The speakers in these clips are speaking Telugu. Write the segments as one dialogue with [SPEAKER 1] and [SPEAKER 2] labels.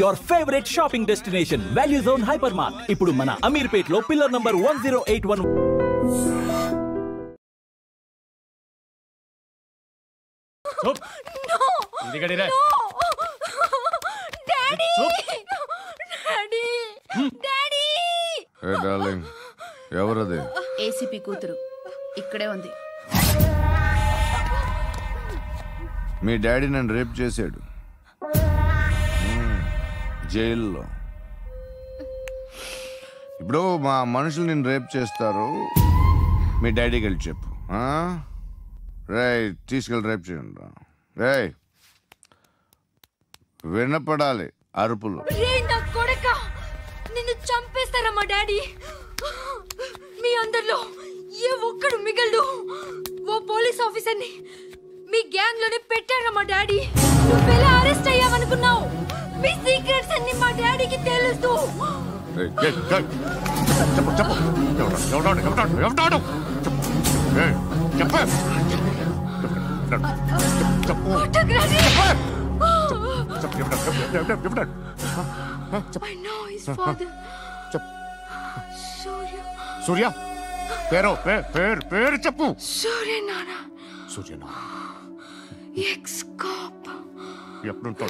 [SPEAKER 1] Your favourite shopping destination value zone hyper mart ఇప్పుడు మన అమీర్పేట్ లో పిల్లర్ నంబర్ 1081.
[SPEAKER 2] ఎవరది?
[SPEAKER 3] ఏసీపీ కూతురు ఇక్కడే ఉంది.
[SPEAKER 2] మీ డాడీ నన్ను రేప్ చేశాడు జైల్లో. ఇప్పుడు మా మనుషులు నేను రేప్ చేస్తారు, మీ డాడీకి వెళ్ళి చెప్పు. రేయ్ తీసుకెళ్ళి రేప్ చేయండి. రేయ్ వినపడాలి అరుపులు.
[SPEAKER 4] నిన్ను చంపేస్తారా మా డాడీ? మీ అందరిలో ఏ ఒక్కడు మిగలడు. ఓ పోలీస్ ఆఫీసర్ని మీ గ్యాంగ్ లోనే పెట్టారా మా డాడీ? నువ్వెలా అరెస్ట్ అయ్యావనుకున్నావు? మీ సీక్రెట్స్ అన్ని మా డాడీకి తెలుసు.
[SPEAKER 2] సూర్య పేరు పేరు చెప్పు.
[SPEAKER 4] సూర్యనారాయణ. Ex cop.
[SPEAKER 2] ఎప్పుడుంటాడు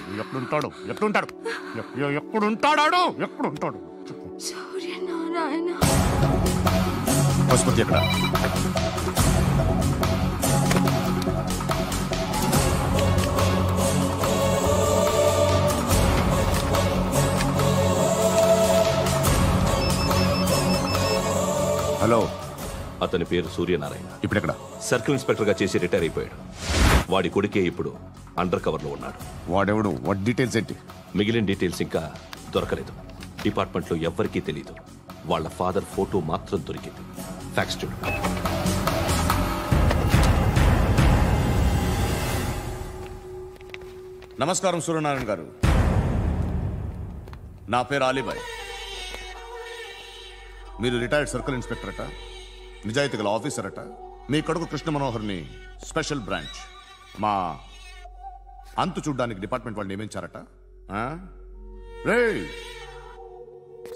[SPEAKER 4] సూర్యనారాయణ.
[SPEAKER 2] పశుపతి ఎక్కడ? హలో,
[SPEAKER 5] అతని పేరు సూర్యనారాయణ.
[SPEAKER 2] ఇప్పుడెక్కడ?
[SPEAKER 5] సర్కిల్ ఇన్స్పెక్టర్ గా చేసి రిటైర్ అయిపోయాడు. వాడి కొడుకే ఇప్పుడు అండర్ కవర్ లో ఉన్నాడు.
[SPEAKER 2] వాడెవడు? వాట్ డీటెయిల్స్ ఏంటి?
[SPEAKER 5] మిగిలిన డీటెయిల్స్ ఇంకా దొరకలేదు. డిపార్ట్మెంట్ లో ఎవ్వరికీ తెలియదు. వాళ్ళ ఫాదర్ ఫోటో మాత్రం దొరికింది. ఫ్యాక్స్ చూడు.
[SPEAKER 2] నమస్కారం సూర్యనారాయణ గారు. నా పేరు అలీబాయ్. మీరు రిటైర్డ్ సర్కిల్ ఇన్స్పెక్టర్ అట, నిజాయితీ గల ఆఫీసర్ అట. మీ కొడుకు కృష్ణ మనోహర్ని స్పెషల్ బ్రాంచ్ మా అంతు చూడ్డానికి డిపార్ట్మెంట్ వాళ్ళు నియమించారట. రే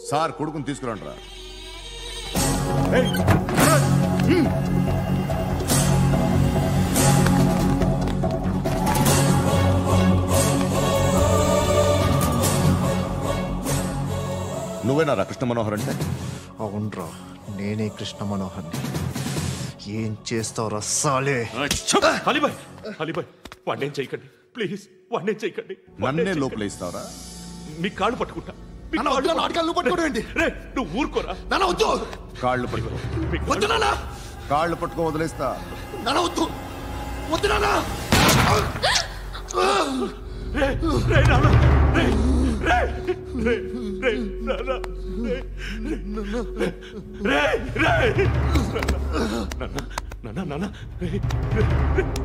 [SPEAKER 2] సార్ కొడుకుని తీసుకురండి రా. నువ్వేనా కృష్ణ మనోహర్ అంటే?
[SPEAKER 6] అవునరా, నేనే కృష్ణ మనోహర్ని. ఏం చేస్తావు రస్సాలే?
[SPEAKER 5] అలీబాయ్ వాడినేం చేయకండి ప్లీజ్, వాడినేం చేయకండి.
[SPEAKER 2] నన్నే లోపల ఇస్తావరా?
[SPEAKER 5] మీ కాళ్ళు పట్టుకుంటా. నువ్వు ఊరుకోరా.
[SPEAKER 2] కాళ్ళు పట్టుకో. కాళ్ళు పట్టుకో వదిలేస్తా.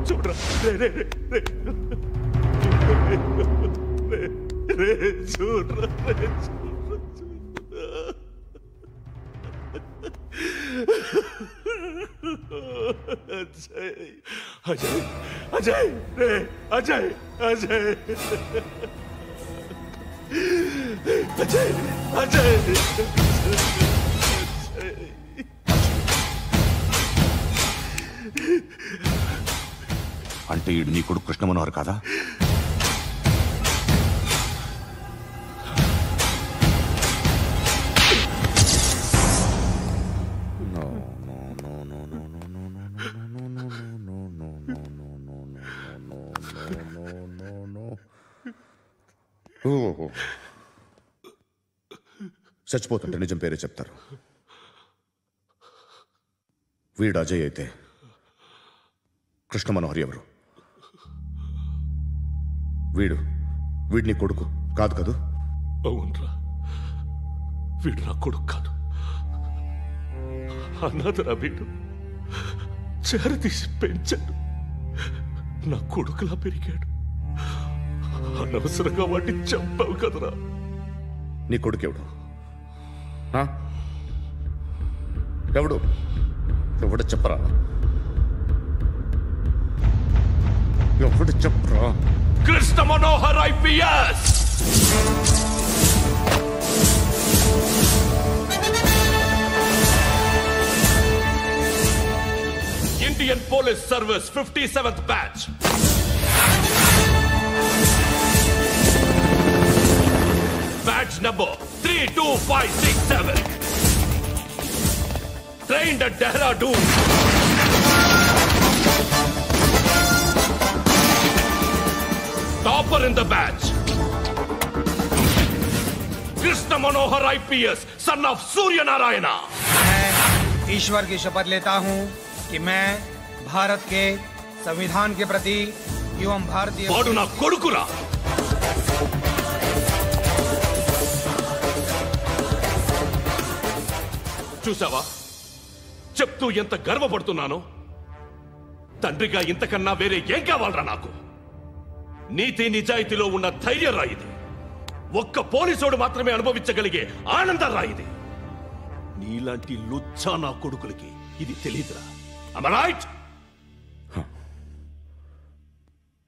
[SPEAKER 5] చూడరా అజయ్ అజయ్ అజయ్ అజయ్ అజయ్ అజయ్
[SPEAKER 2] అంటే నీ కొడుకు కృష్ణ మనోహర్ కాదా? చచ్చిపోతుంటే నిజం పేరే చెప్తారు. వీడు అజయ్ అయితే కృష్ణ మనోహర్ ఎవరు? వీడిని కొడుకు కాదు కదూ?
[SPEAKER 5] అవునరా, వీడు నా కొడుకు కాదు. అన్నదరా వీడు. చేరతీసి పెంచాడు. నా కొడుకులా పెరిగాడు. అనవసరంగా వాడిని చంపావు కదరా.
[SPEAKER 2] నీ కొడుకెవడు? ఎవడు ఎవడు చెప్పరా? ఎవడు చెప్పరా?
[SPEAKER 5] Krishna Manohar IPS. Police Service 57th Batch. Batch number 32567. Trained at Dehradun. Topper in the batch. Krishna Manohar IPS, son of Surya Narayana.
[SPEAKER 7] मैं ईश्वर की शपथ लेता हूं कि मैं भारत के संविधान के प्रति एवं भारतीय
[SPEAKER 5] వాడు నా కొడుకురా. చూసావా, చెప్తూ ఎంత గర్వపడుతున్నానో. తండ్రిగా ఇంతకన్నా వేరే ఏం కావాలరా నాకు? నీతి నిజాయితీలో ఉన్న ధైర్యం రా ఇది. ఒక్క పోలీసోడు మాత్రమే అనుభవించగలిగే ఆనందం రా ఇది. నీలాంటి లుచ్చా నా కొడుకులకి ఇది తెలీదురా. Am I right?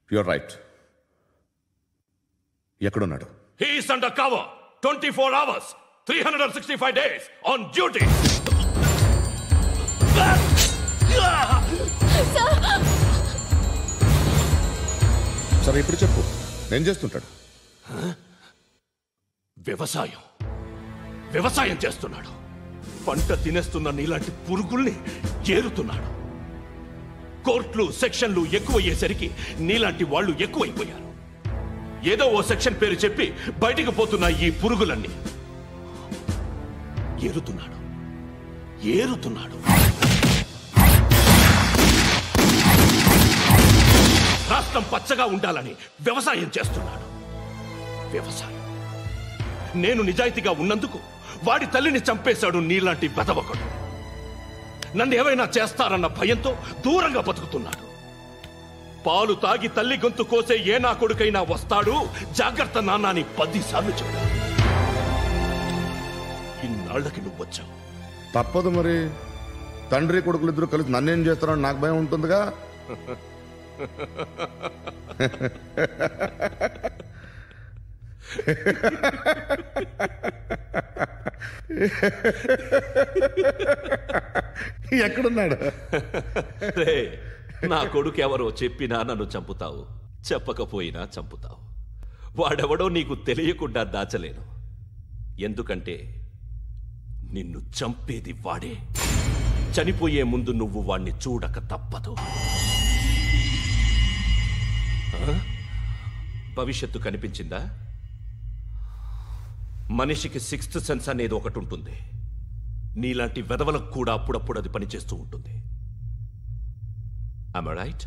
[SPEAKER 2] You're right. ఎక్కడున్నాడు?
[SPEAKER 5] He is under cover 24 hours 365 days on duty.
[SPEAKER 2] సరే ఇప్పుడు చెప్పు, ఏం చేస్తుంటాడు?
[SPEAKER 5] వ్యవసాయం చేస్తున్నాడు. పంట తినేస్తున్న నీలాంటి పురుగుల్ని ఏరుతున్నాడు. కోర్టులు సెక్షన్లు ఎక్కువయ్యేసరికి నీలాంటి వాళ్ళు ఎక్కువైపోయారు. ఏదో ఓ సెక్షన్ పేరు చెప్పి బయటికి పోతున్న ఈ పురుగులన్నీ ఏరుతున్నాడు. రాష్ట్రం పచ్చగా ఉండాలని వ్యవసాయం చేస్తున్నాడు. నేను నిజాయితీగా ఉన్నందుకు వాడి తల్లిని చంపేశాడు నీలాంటి వెధవకుడు. నన్ను ఏమైనా చేస్తారన్న భయంతో దూరంగా బతుకుతున్నాడు. పాలు తాగి తల్లి గొంతు కోసే ఏ నా కొడుకైనా వస్తాడు, జాగ్రత్త నాన్న అని 10 సార్లు చెప్పాడు. ఇన్నాళ్ళకి నువ్వు వచ్చావు.
[SPEAKER 2] తప్పదు మరి. తండ్రి కొడుకులు ఇద్దరు కలిసి నన్నేం చేస్తారని నాకు భయం ఉంటుందిగా. ఎక్కడున్నాడు?
[SPEAKER 5] నా కొడుకు ఎవరో చెప్పినా నన్ను చంపుతావు, చెప్పకపోయినా చంపుతావు. వాడెవడో నీకు తెలియకుండా దాచలేను. ఎందుకంటే నిన్ను చంపేది వాడే. చనిపోయే ముందు నువ్వు వాణ్ణి చూడక తప్పదు. భవిష్యత్తు కనిపించిందా? మనిషికి 6th సెన్స్ అనేది ఒకటి ఉంటుంది. నీలాంటి వెధవలకు కూడా అప్పుడప్పుడు అది పనిచేస్తూ ఉంటుంది. Am I right?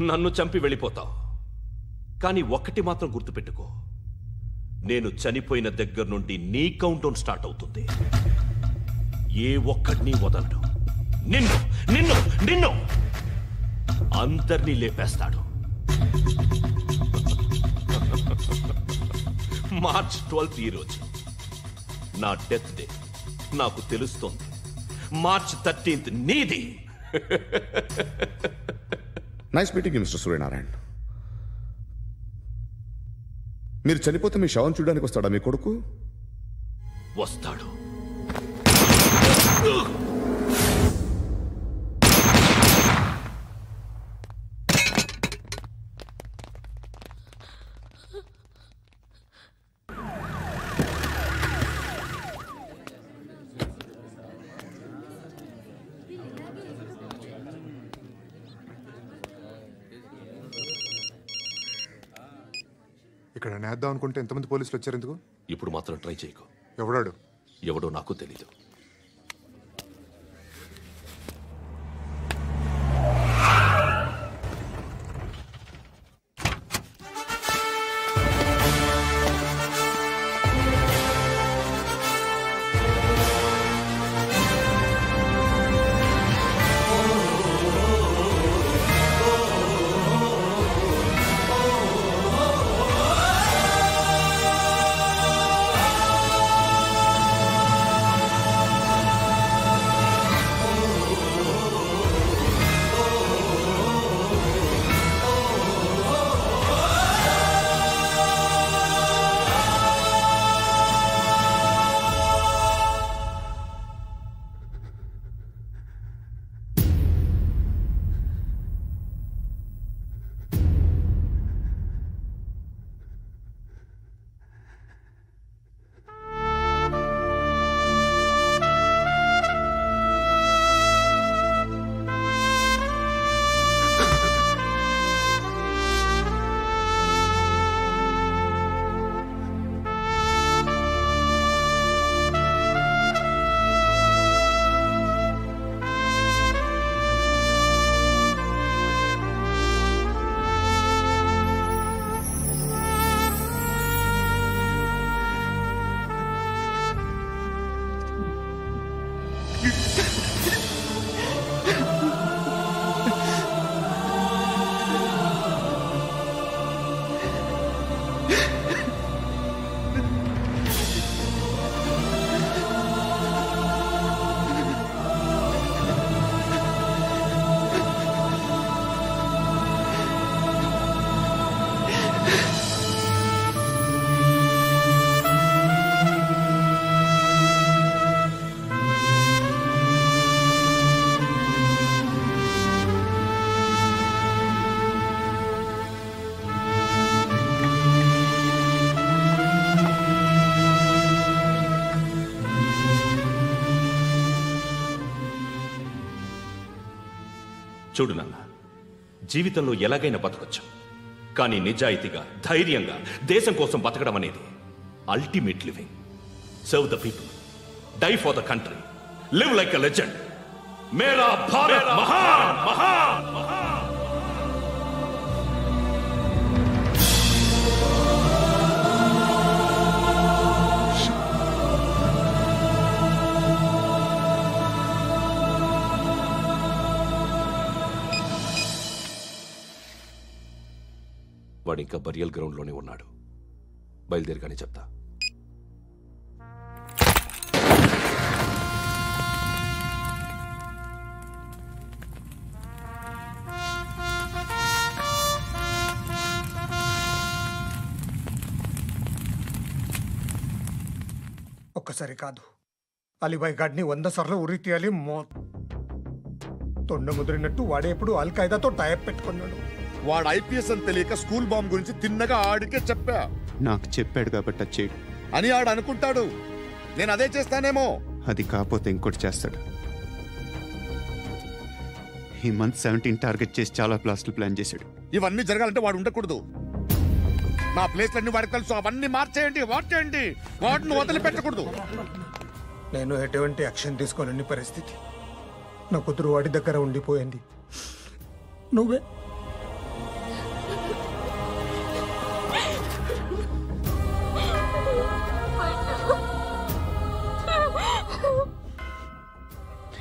[SPEAKER 5] నన్ను చంపి వెళ్ళిపోతావు. కానీ ఒక్కటి మాత్రం గుర్తుపెట్టుకో, నేను చనిపోయిన దగ్గర నుండి నీ కౌంటౌన్ స్టార్ట్ అవుతుంది. ఏ ఒక్కడిని వదలడు. నిన్ను అందరినీ లేపేస్తాడు. మార్చ్ 12th ఈ రోజు నా డెత్ డే. నాకు తెలుస్తోంది. మార్చ్ 13th నీది.
[SPEAKER 2] Nice meeting mister Suryanarayan. మీరు చనిపోతే మీ శవం చూడడానికి వస్తాడా మీ కొడుకు?
[SPEAKER 5] వస్తాడు.
[SPEAKER 8] ఇక్కడ నేద్దాం అనుకుంటే ఎంతమంది పోలీసులు వచ్చారు ఎందుకు?
[SPEAKER 5] ఇప్పుడు మాత్రం ట్రై చేయకు.
[SPEAKER 8] ఎవడో
[SPEAKER 5] నాకు తెలీదు. చూడు నాన్న, జీవితంలో ఎలాగైనా బతకొచ్చు, కానీ నిజాయితీగా ధైర్యంగా దేశం కోసం బతకడం అనేది ultimate living. Serve the people, die for the country, live like a legend. మేరా భారత్ మహాన్ మహాన్ మహాన్. వాడు ఇంకా బరియల్ గ్రౌండ్లోనే ఉన్నాడు. బయలుదేరగానే చెప్తా.
[SPEAKER 7] ఒక్కసారి కాదు, అలీబాయ్ గాడిని 100 సార్లు ఉరి తీయాలి. తొండ ముదిరినట్టు వాడే ఎప్పుడు అల్ ఖైదాతో టైప్ పెట్టుకున్నాడు.
[SPEAKER 2] వాడు ఐపీఎస్ అని తెలియక స్కూల్ బాంబ్ గురించి తిన్నగా ఆడికే చెప్పా.
[SPEAKER 9] నాకు చెప్పాడు కాబట్టి అది చేయడు
[SPEAKER 2] అని ఆడు అనుకుంటాడు. నేను అదే చేస్తానేమో.
[SPEAKER 9] అది కాకపోతే ఇంకోటి చేస్తాడు. ఈ మంత్ 17 టార్గెట్ చేసి చాలా ప్లాస్టులు ప్లాన్ చేశాడు.
[SPEAKER 2] ఇవన్నీ జరగాలంటే వాడు ఉండకూడదు. నా ప్లేస్లన్నీ వాడికి తెలుసు. అవన్నీ మార్చేయండి, వాటేయండి. వాటిని వదిలిపెట్టకూడదు.
[SPEAKER 7] నేను ఎటువంటి యాక్షన్ తీసుకోలేని పరిస్థితి. నా కూతురు వాడి దగ్గర ఉండిపోయింది. నువ్వే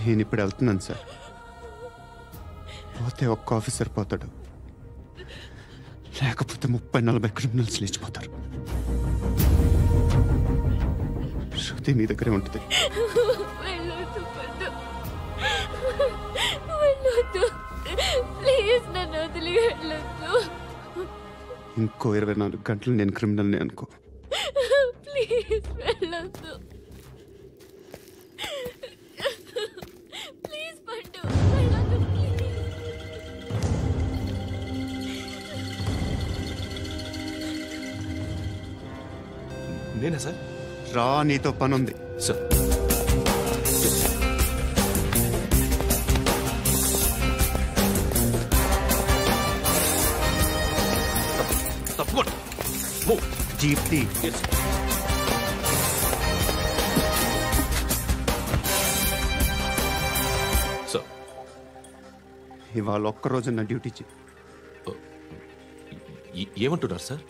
[SPEAKER 9] నేను ఇప్పుడు వెళ్తున్నాను సార్. పోతే ఒక్క ఆఫీసర్ పోతాడు, లేకపోతే 30-40 క్రిమినల్స్ లేచిపోతారు. శృతి మీ దగ్గరే ఉంటుంది. ఇంకో 24 గంటలు నేను క్రిమినల్ని అనుకో.
[SPEAKER 4] ప్లీజ్ వెళ్ళొద్దు. ప్లీజ్ పండు, వెళ్ళొద్దు ప్లీజ్.
[SPEAKER 5] నేనా సార్?
[SPEAKER 9] రా, నీతో పని ఉంది
[SPEAKER 5] సార్. తప్పకుండా
[SPEAKER 9] జీప్తి.
[SPEAKER 5] సార్,
[SPEAKER 9] ఇవాళ ఒక్కరోజు నా డ్యూటీ చేయి.
[SPEAKER 5] ఏమంటున్నారు సార్?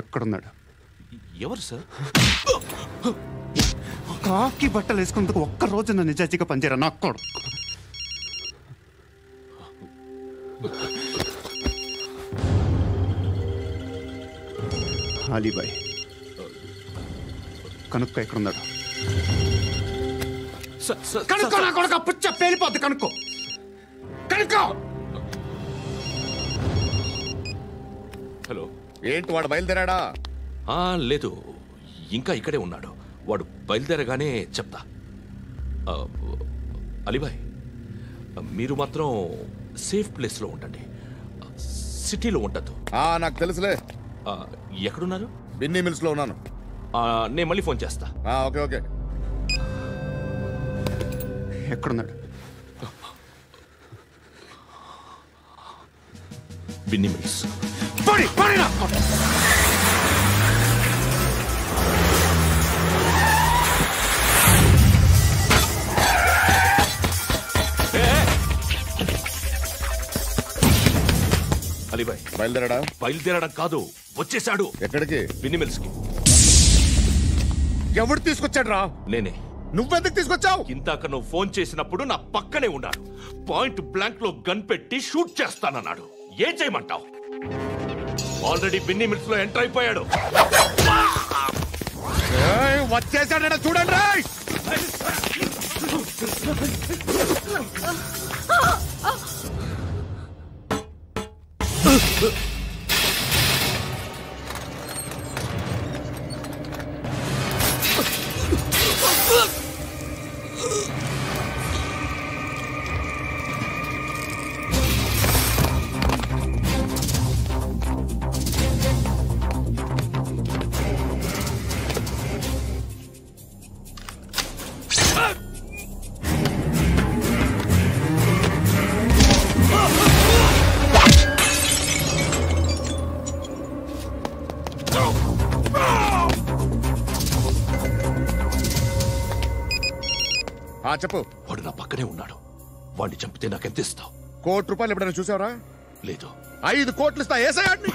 [SPEAKER 9] ఎక్కడున్నాడు?
[SPEAKER 5] ఎవరు సార్?
[SPEAKER 9] కాకి బట్టలు వేసుకున్నందుకు ఒక్కరోజు నా నిజాయితీగా పనిచేయరా నా కొడుకు. అలీబాయ్ కనుక్కో, ఎక్కడున్నాడు? కనుక్కో నా కొడుకు. పుచ్చ పేలిపోద్ది. కనుక్కో, కనుక్కో.
[SPEAKER 5] హలో,
[SPEAKER 2] ఏంటి వాడు బయలుదేరాడా?
[SPEAKER 5] లేదు, ఇంకా ఇక్కడే ఉన్నాడు. వాడు బయలుదేరగానే చెప్తా. అలీబాయ్, మీరు మాత్రం సేఫ్ ప్లేస్లో ఉండండి, సిటీలో ఉండద్దు.
[SPEAKER 2] నాకు తెలుసులే.
[SPEAKER 5] ఎక్కడున్నారు?
[SPEAKER 2] బిన్నీ మిల్స్ లో ఉన్నాను.
[SPEAKER 5] నేను మళ్ళీ ఫోన్ చేస్తా.
[SPEAKER 2] Okay okay.
[SPEAKER 9] ఎక్కడున్నాడు?
[SPEAKER 5] బిన్నీ మిల్స్. అలీబాయ్
[SPEAKER 2] బయలుదేరాడా?
[SPEAKER 5] బయలుదేరడం కాదు, వచ్చేసాడు.
[SPEAKER 2] ఎక్కడికి?
[SPEAKER 5] బిన్నీ మిల్స్ కి.
[SPEAKER 2] ఎవడు తీసుకొచ్చాడు రా?
[SPEAKER 5] నేనే.
[SPEAKER 2] నువ్వెందుకు తీసుకొచ్చావు?
[SPEAKER 5] ఇందాక నువ్వు ఫోన్ చేసినప్పుడు నా పక్కనే ఉన్నాడు. పాయింట్ బ్లాంక్ లో గన్ పెట్టి షూట్ చేస్తానన్నాడు. ఏం చేయమంటావు? ఆల్రెడీ బిన్నీ మిల్స్ లో ఎంటర్ అయిపోయాడు.
[SPEAKER 2] వచ్చేసాడ చూడండి రా. చెప్పు.
[SPEAKER 5] వాడు నా పక్కనే ఉన్నాడు. వాడిని చంపితే నాకెంత ఇస్తావు?
[SPEAKER 2] ₹1,00,00,000 ఎప్పుడైనా చూసావరా?
[SPEAKER 5] లేదు.
[SPEAKER 2] 5 కోట్లు ఇస్తా. ఏసయాడిని.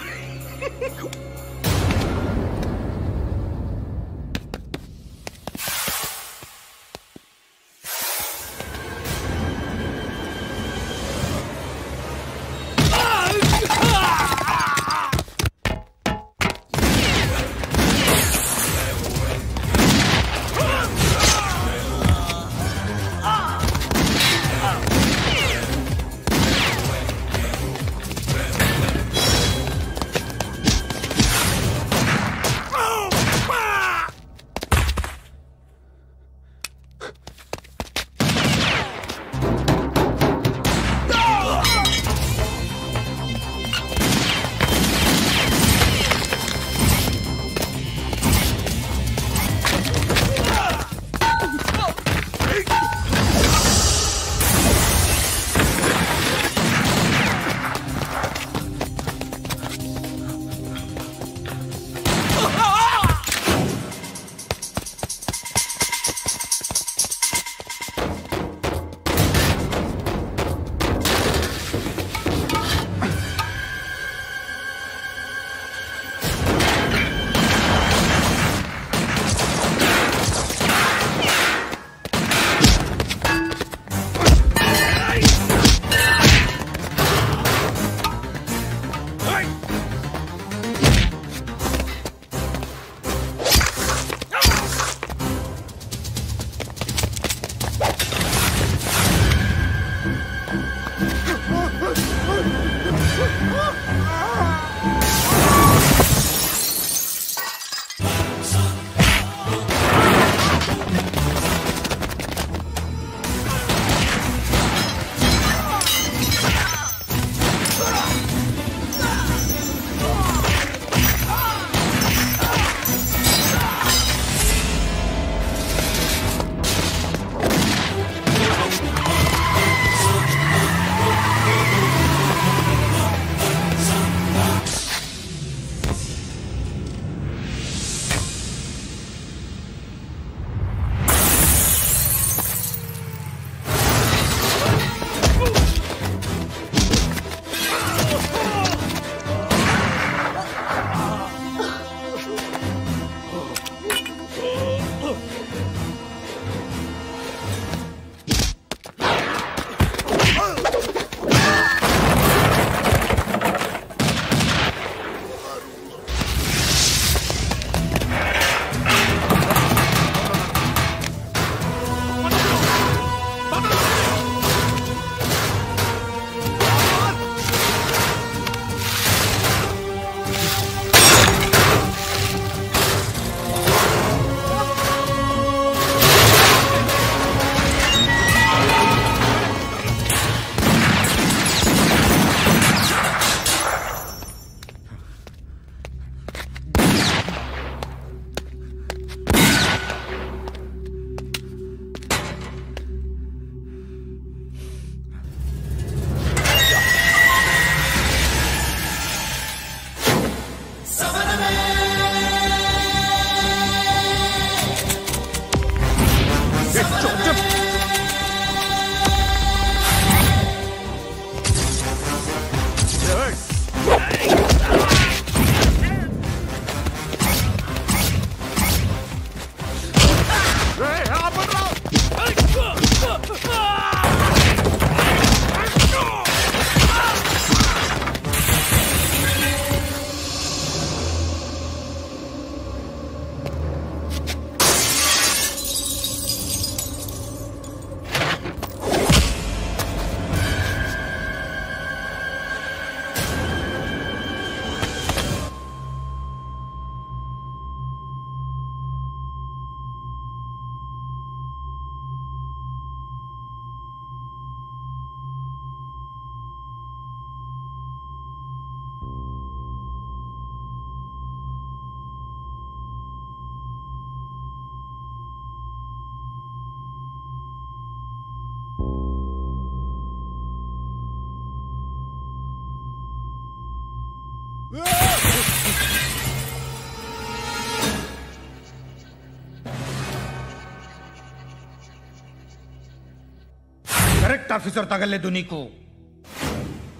[SPEAKER 7] కరెక్ట్ ఆఫీసర్ తగలేదు నీకు.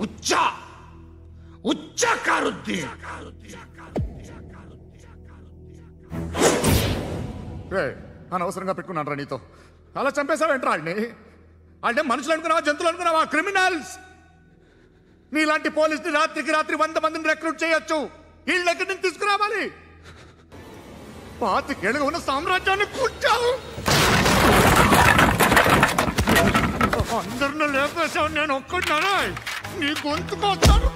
[SPEAKER 7] ఉచ్చ కారుద్ది.
[SPEAKER 2] అనవసరంగా పెట్టుకున్నాను రా నీతో. అలా చంపేశావేంట్రా వాళ్ళని? అంటే మనుషులు అనుకున్నావా, జంతువులు అనుకున్నావా? క్రిమినల్స్. నీలాంటి పోలీసుని రాత్రికి రాత్రి 100 మందిని రిక్రూట్ చేయొచ్చు. వీళ్ళ ఎక్కడి నుంచి తీసుకురావాలి? 25 ఏళ్ళుగా ఉన్న సామ్రాజ్యాన్ని కూర్చావు. అందరిని లేపేశావు, నేను ఒక్కడినారా? నీ గొంతుకొస్తాను.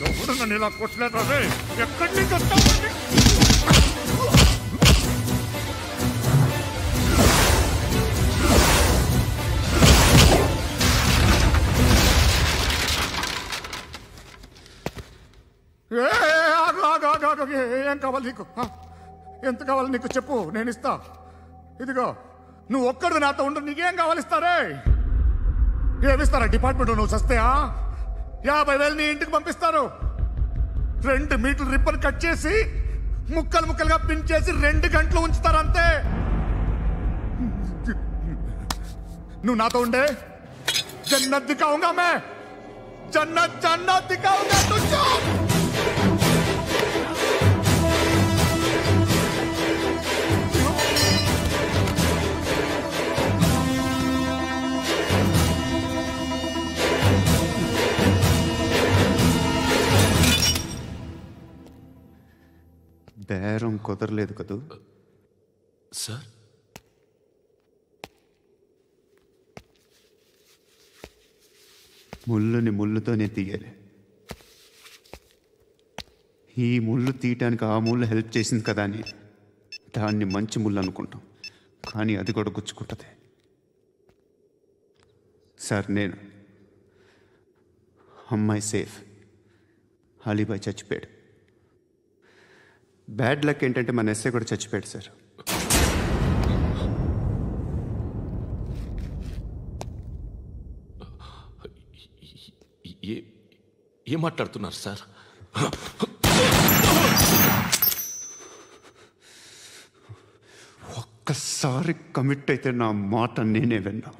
[SPEAKER 2] ఎవడు నన్ను ఇలా కొట్టలేదా? ఎక్కడి నుంచి వస్తావు? ఏం కావాలి నీకు? ఎంత కావాలి నీకు చెప్పు, నేను ఇస్తా. ఇదిగో నువ్వు ఒక్కడు నాతో ఉండు. నీకేం కావాలి ఇస్తారే? ఏమిస్తారా డిపార్ట్మెంట్? నువ్వు చస్తేయా 50,000 నీ ఇంటికి పంపిస్తారు. 2 మీటర్ల రిబ్బన్ కట్ చేసి ముక్కలు ముక్కలుగా పిన్ చేసి 2 గంటలు ఉంచుతారు అంతే. నువ్వు నాతో ఉండే జన్నత్ దిఖాऊंगा मैं, जन्नत दिखाऊंगा तुझको.
[SPEAKER 6] బేరం కుదరలేదు కదూ
[SPEAKER 5] సార్?
[SPEAKER 6] ముళ్ళుని ముళ్ళుతోనే తీయాలి. ఈ ముళ్ళు తీయటానికి ఆ ముళ్ళు హెల్ప్ చేసింది కదా అని దాన్ని మంచి ముళ్ళు అనుకుంటాం, కానీ అది కూడా గుచ్చుకుంటుంది. సార్, నేను అమ్మాయి సేఫ్, అలీబాయ్ చచ్చిపోయాడు. బ్యాడ్ లక్ ఏంటంటే మన ఎస్ఐ కూడా చచ్చిపోయాడు సార్.
[SPEAKER 5] ఏం మాట్లాడుతున్నారు సార్?
[SPEAKER 6] ఒక్కసారి కమిట్ అయితే నా మాట నేనే విన్నా.